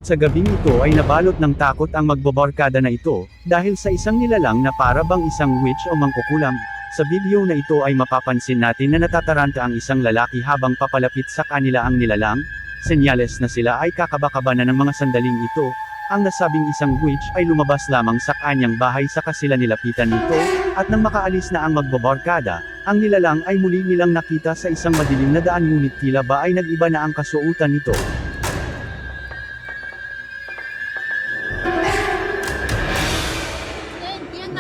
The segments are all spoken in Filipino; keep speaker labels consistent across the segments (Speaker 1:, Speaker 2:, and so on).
Speaker 1: Sa gabing ito ay nabalot ng takot ang magbobarkada na ito, dahil sa isang nilalang na para bang isang witch o mangkukulam. Sa video na ito ay mapapansin natin na natataranta ang isang lalaki habang papalapit sa kanila ang nilalang, senyales na sila ay kakabakaba na ng mga sandaling ito. Ang nasabing isang witch ay lumabas lamang sa kanyang bahay saka sila nilapitan nito, at nang makaalis na ang magbobarkada, ang nilalang ay muli nilang nakita sa isang madilim na daan ngunit tila ba ay nag-iba na ang kasuotan nito.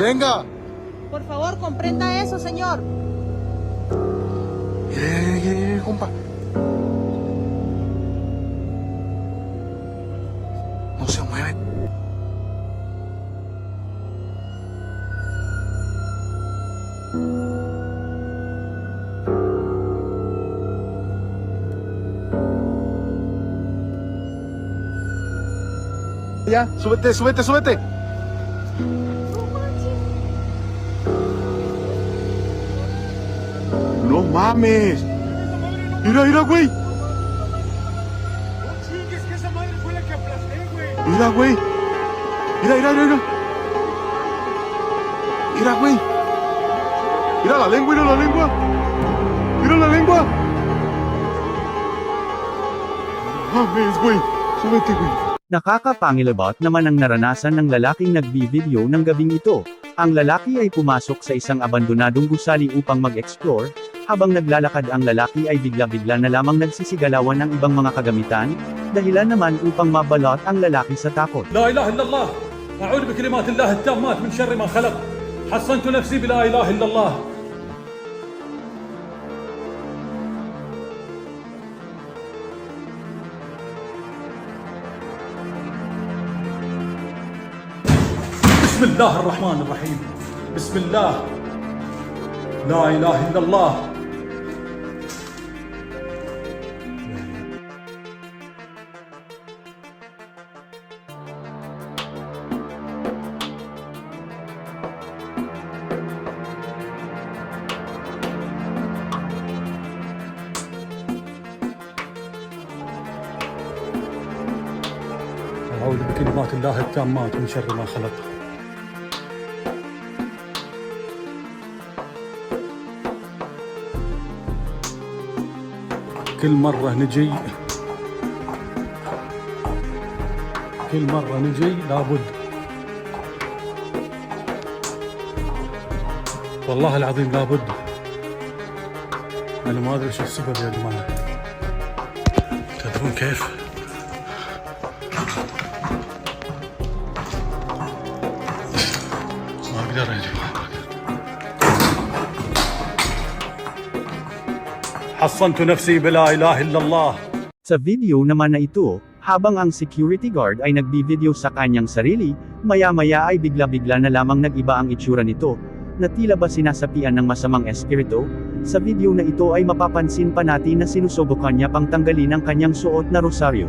Speaker 2: Venga.
Speaker 3: Por favor, comprenda eso, señor.
Speaker 2: Compa. No se mueve. Ya, súbete, súbete, súbete. No mames. Mira, mira, güey.
Speaker 4: No chingues, que esa madre fue la que aplasté, güey.
Speaker 2: Mira, güey. Mira, mira, mira, mira. Mira, güey. Mira la lengua, mira la lengua. Mira la lengua. Mames, güey. Súbete, güey.
Speaker 1: Nakakapangilabot naman ang naranasan ng lalaking nagbi-video ng gabing ito. Ang lalaki ay pumasok sa isang abandonadong gusali upang mag-explore. Habang naglalakad ang lalaki ay bigla-bigla na lamang nagsisigalawan ng ibang mga kagamitan, dahilan naman upang mabalot ang lalaki sa takot.
Speaker 4: لا إله إلا الله أعوذ بكلمات الله التامات من شر ما خلق حصنت نفسي بلا إله إلا الله بسم الله الرحمن الرحيم بسم الله لا إله إلا الله أعوذ بكلمات الله التامات من شر ما خلق كل مرة نجي لابد والله العظيم لابد أنا ما أدري شو السبب يا جماعة تدرون كيف ما أقدر يا جماعة حصنت نفسي بلا إله إلا الله.
Speaker 1: Sa video naman na ito, habang ang security guard ay nagbi-video sa kanyang sarili, maya-maya ay bigla-bigla na lamang nag-iba ang itsura nito, na tila ba sinasapian ng masamang espiritu. Sa video na ito ay mapapansin pa natin na sinusubukan niya pang tanggalin ang kanyang suot na rosaryo.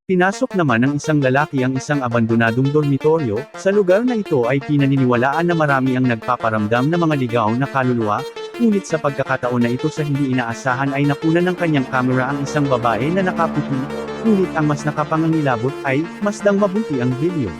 Speaker 1: Pinasok naman ng isang lalaki ang isang abandonadong dormitoryo. Sa lugar na ito ay pinaniniwalaan na marami ang nagpaparamdam na mga ligaw na kaluluwa, ngunit sa pagkakataon na ito sa hindi inaasahan ay nakunan ng kanyang kamera ang isang babae na nakaputi, ngunit ang mas nakapangangilabot ay, masdang mabuti ang video.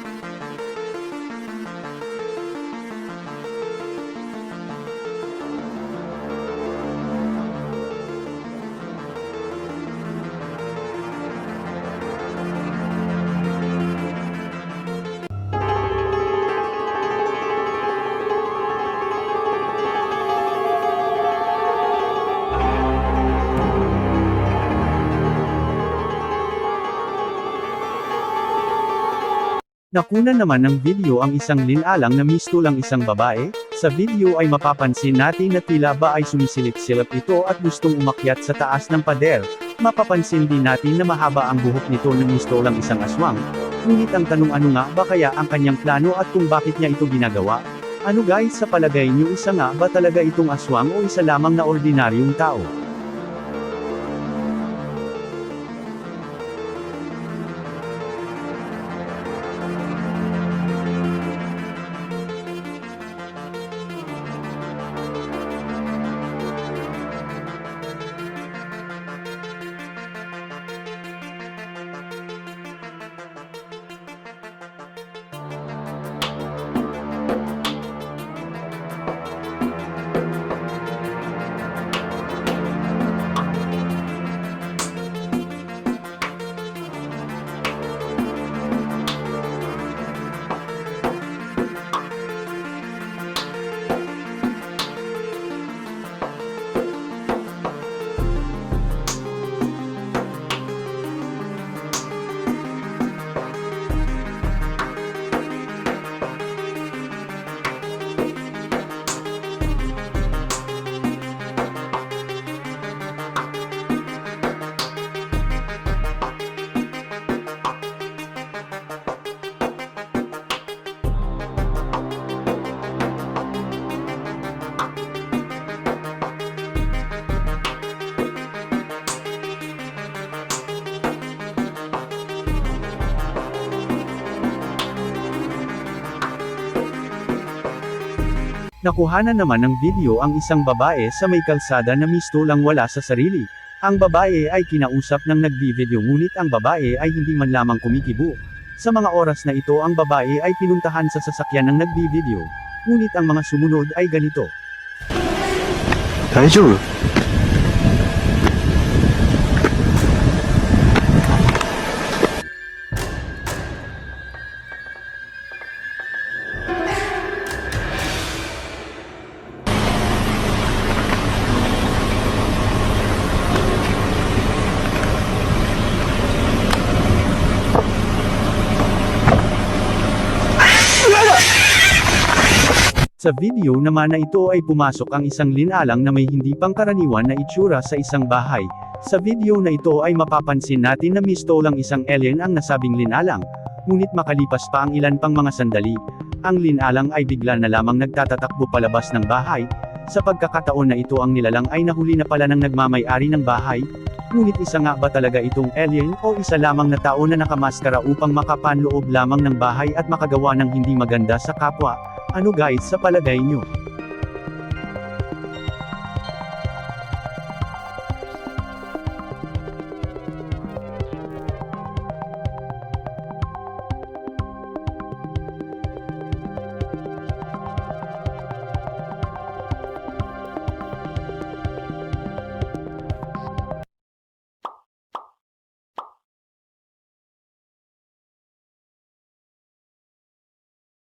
Speaker 1: Nakunan naman ng video ang isang linalang na mistulang isang babae. Sa video ay mapapansin natin na tila ba ay sumisilip-silip ito at gustong umakyat sa taas ng pader. Mapapansin din natin na mahaba ang buhok nito na mistulang isang aswang. Ngunit ang tanong, ano nga ba kaya ang kanyang plano at kung bakit niya ito ginagawa? Ano guys, sa palagay niyo, isa nga ba talaga itong aswang o isa lamang na ordinaryong tao? Nakuhanan naman ng video ang isang babae sa may kalsada na mistulang wala sa sarili. Ang babae ay kinausap ng nagbi-video ngunit ang babae ay hindi man lamang kumikibo. Sa mga oras na ito ang babae ay pinuntahan sa sasakyan ng nagbi-video. Ngunit ang mga sumunod ay ganito.
Speaker 2: 大丈夫
Speaker 1: Sa video naman na ito ay pumasok ang isang linalang na may hindi pangkaraniwan na itsura sa isang bahay. Sa video na ito ay mapapansin natin na mistolang isang alien ang nasabing linalang. Ngunit makalipas pa ang ilan pang mga sandali, ang linalang ay bigla na lamang nagtatatakbo palabas ng bahay. Sa pagkakataon na ito ang nilalang ay nahuli na pala ng nagmamay-ari ng bahay. Ngunit isa nga ba talaga itong alien o isa lamang na tao na nakamaskara upang makapanloob lamang ng bahay at makagawa ng hindi maganda sa kapwa? Ano guys sa palagay nyo?